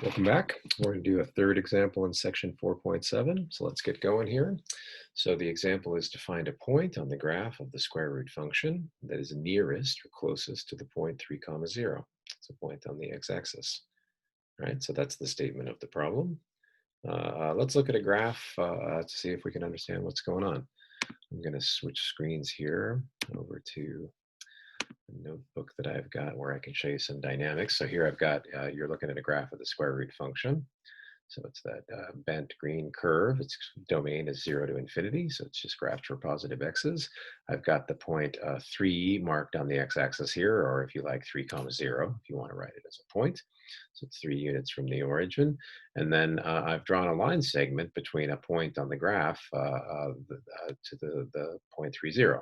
Welcome back. We're going to do a third example in section 4.7. So let's get going here. So the example is to find a point on the graph of the square root function that is nearest or closest to the point 3 comma 0. It's a point on the x-axis. All right, so that's the statement of the problem. Let's look at a graph to see if we can understand what's going on. I'm going to switch screens here over to notebook that I've got where I can show you some dynamics. So here I've got, you're looking at a graph of the square root function. So it's that bent green curve. Its domain is 0 to infinity, so it's just graphed for positive x's. I've got the point 3 marked on the x-axis here, or if you like 3 comma 0, if you want to write it as a point. So it's 3 units from the origin. And then I've drawn a line segment between a point on the graph to the point 3, 0.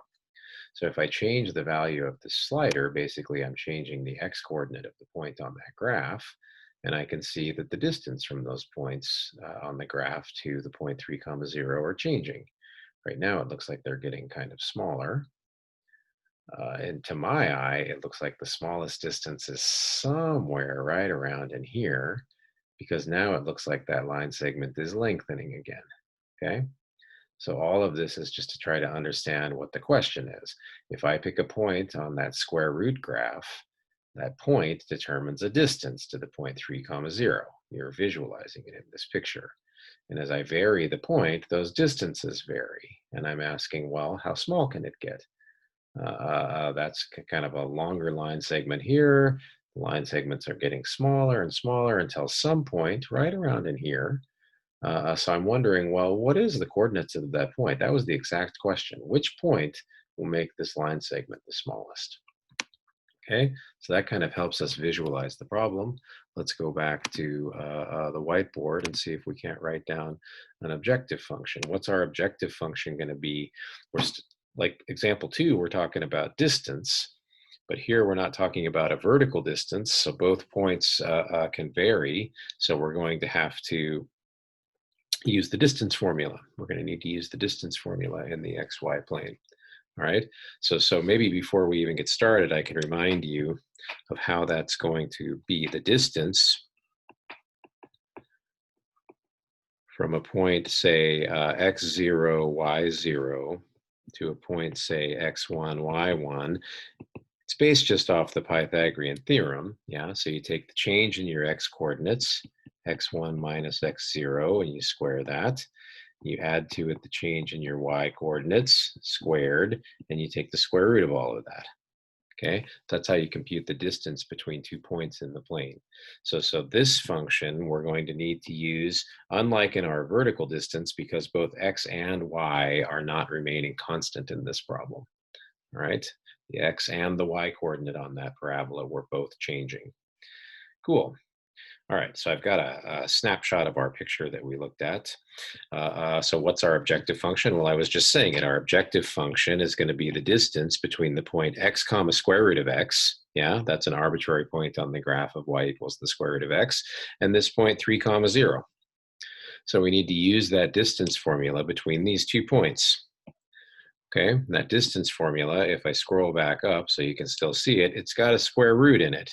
So if I change the value of the slider, basically I'm changing the x-coordinate of the point on that graph, and I can see that the distance from those points on the graph to the point 3 comma 0 are changing. Right now it looks like they're getting kind of smaller. And to my eye, it looks like the smallest distance is somewhere right around in here, because now it looks like that line segment is lengthening again, okay? So all of this is just to try to understand what the question is. If I pick a point on that square root graph, that point determines a distance to the point 3 comma 0. You're visualizing it in this picture. And as I vary the point, those distances vary. And I'm asking, well, how small can it get? That's kind of a longer line segment here. The line segments are getting smaller and smaller until some point right around in here. So I'm wondering, well, what is the coordinates of that point? That was the exact question. Which point will make this line segment the smallest? Okay, so that kind of helps us visualize the problem. Let's go back to the whiteboard and see if we can't write down an objective function. What's our objective function going to be? Like example 2, we're talking about distance, but here we're not talking about a vertical distance, so both points can vary. So we're going to have to use the distance formula. We're going to need to use the distance formula in the xy plane. All right, so maybe before we even get started, I can remind you of how that's going to be. The distance from a point, say, x0, y0, to a point, say, x1, y1, it's based just off the Pythagorean theorem. Yeah, so you take the change in your x coordinates, x1 minus x0, and you square that. You add to it the change in your y coordinates squared, and you take the square root of all of that. Okay, that's how you compute the distance between 2 points in the plane. So this function we're going to need to use, unlike in our vertical distance, because both x and y are not remaining constant in this problem. All right, the x and the y coordinate on that parabola were both changing. Cool. All right, so I've got a snapshot of our picture that we looked at. So what's our objective function? Well, I was just saying it. Our objective function is going to be the distance between the point x comma square root of x. Yeah, that's an arbitrary point on the graph of y equals the square root of x, and this point 3 comma 0. So we need to use that distance formula between these 2 points. Okay, and that distance formula, if I scroll back up so you can still see it, it's got a square root in it.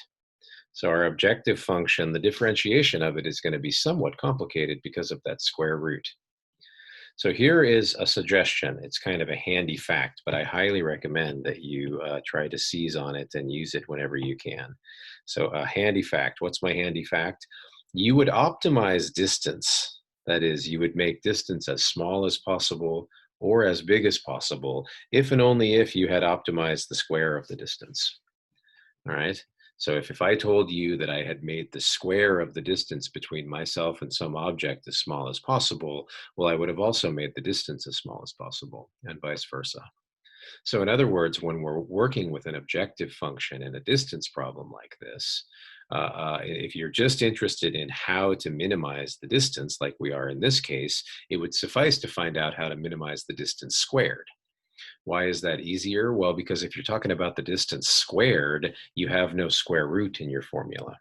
So our objective function, the differentiation of it is going to be somewhat complicated because of that square root. So here is a suggestion. It's kind of a handy fact, but I highly recommend that you try to seize on it and use it whenever you can. So a handy fact, what's my handy fact? You would optimize distance. That is, you would make distance as small as possible or as big as possible if and only if you had optimized the square of the distance. All right. So if I told you that I had made the square of the distance between myself and some object as small as possible, well, I would have also made the distance as small as possible, and vice versa. So in other words, when we're working with an objective function in a distance problem like this, if you're just interested in how to minimize the distance like we are in this case, it would suffice to find out how to minimize the distance squared. Why is that easier? Well, because if you're talking about the distance squared, you have no square root in your formula.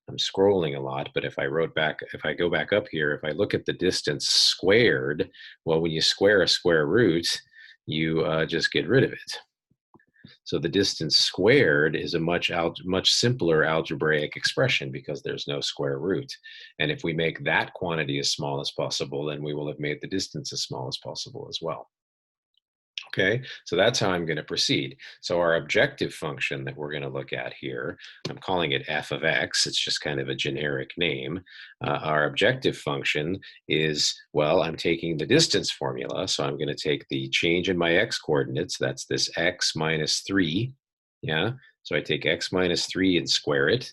I'm scrolling a lot, but if I go back up here, if I look at the distance squared, well, when you square a square root, you just get rid of it. So the distance squared is a much simpler algebraic expression because there's no square root. And if we make that quantity as small as possible, then we will have made the distance as small as possible as well. Okay, so that's how I'm going to proceed. So our objective function that we're going to look at here, I'm calling it f of x. It's just kind of a generic name. Our objective function is, well, I'm taking the distance formula. So I'm going to take the change in my x coordinates. That's this x minus 3. Yeah, so I take x minus 3 and square it.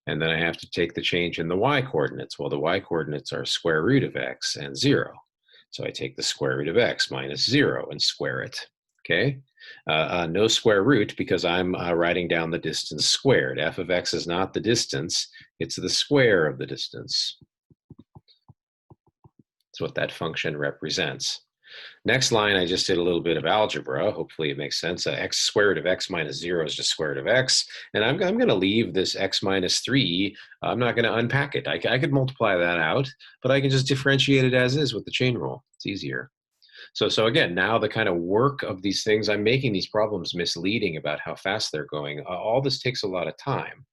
And then I have to take the change in the y coordinates. Well, the y coordinates are square root of x and 0. So I take the square root of x minus 0 and square it. Okay? No square root because I'm writing down the distance squared. F of x is not the distance, it's the square of the distance. That's what that function represents. Next line, I just did a little bit of algebra. Hopefully it makes sense. X square root of x minus 0 is just square root of x. And I'm going to leave this x minus 3. I'm not going to unpack it. I could multiply that out, but I can just differentiate it as is with the chain rule. It's easier. So again, now the kind of work of these things, I'm making these problems misleading about how fast they're going. All this takes a lot of time.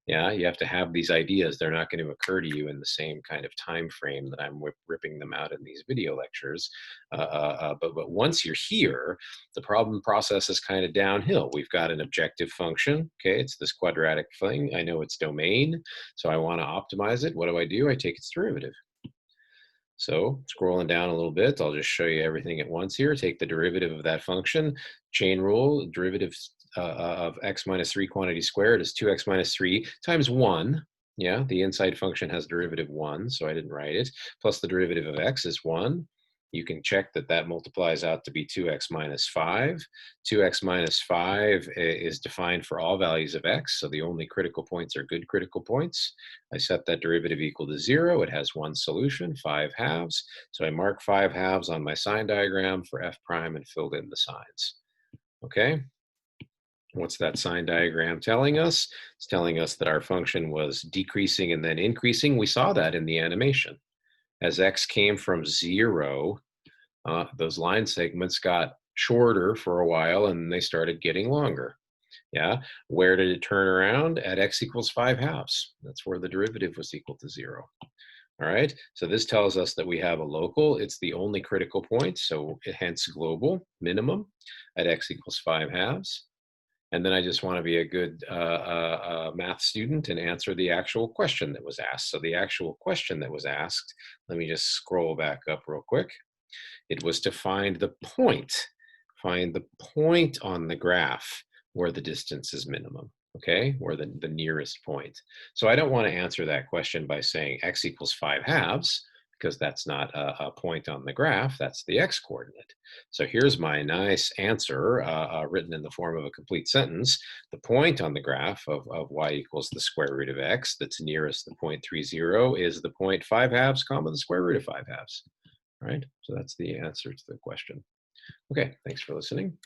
Yeah, you have to have these ideas. They're not going to occur to you in the same kind of time frame that I'm ripping them out in these video lectures. But once you're here, the problem process is kind of downhill. We've got an objective function. Okay, it's this quadratic thing. I know its domain, so I want to optimize it. What do? I take its derivative. So scrolling down a little bit, I'll just show you everything at once here. Take the derivative of that function. Chain rule, derivative of x minus 3 quantity squared is 2x minus 3 times 1. Yeah, the inside function has derivative 1, so I didn't write it. Plus the derivative of x is 1. You can check that that multiplies out to be 2x minus 5. 2x minus 5 is defined for all values of x, so the only critical points are good critical points. I set that derivative equal to 0. It has one solution, 5 halves. So I mark 5 halves on my sign diagram for f prime and filled in the signs. Okay? What's that sign diagram telling us? It's telling us that our function was decreasing and then increasing. We saw that in the animation. As x came from 0, those line segments got shorter for a while and they started getting longer. Yeah, where did it turn around? At x equals 5 halves. That's where the derivative was equal to 0. All right, so this tells us that we have a local. It's the only critical point, so hence global minimum at x equals 5 halves. And then I just want to be a good math student and answer the actual question that was asked. So the actual question that was asked, let me just scroll back up real quick. It was to find the point on the graph where the distance is minimum, okay, where the nearest point. So I don't want to answer that question by saying x equals 5 halves, because that's not a point on the graph, that's the x coordinate. So here's my nice answer written in the form of a complete sentence. The point on the graph of y equals the square root of x that's nearest the point 30 is the point 5 halves comma the square root of 5 halves. All right, so that's the answer to the question. Okay, thanks for listening.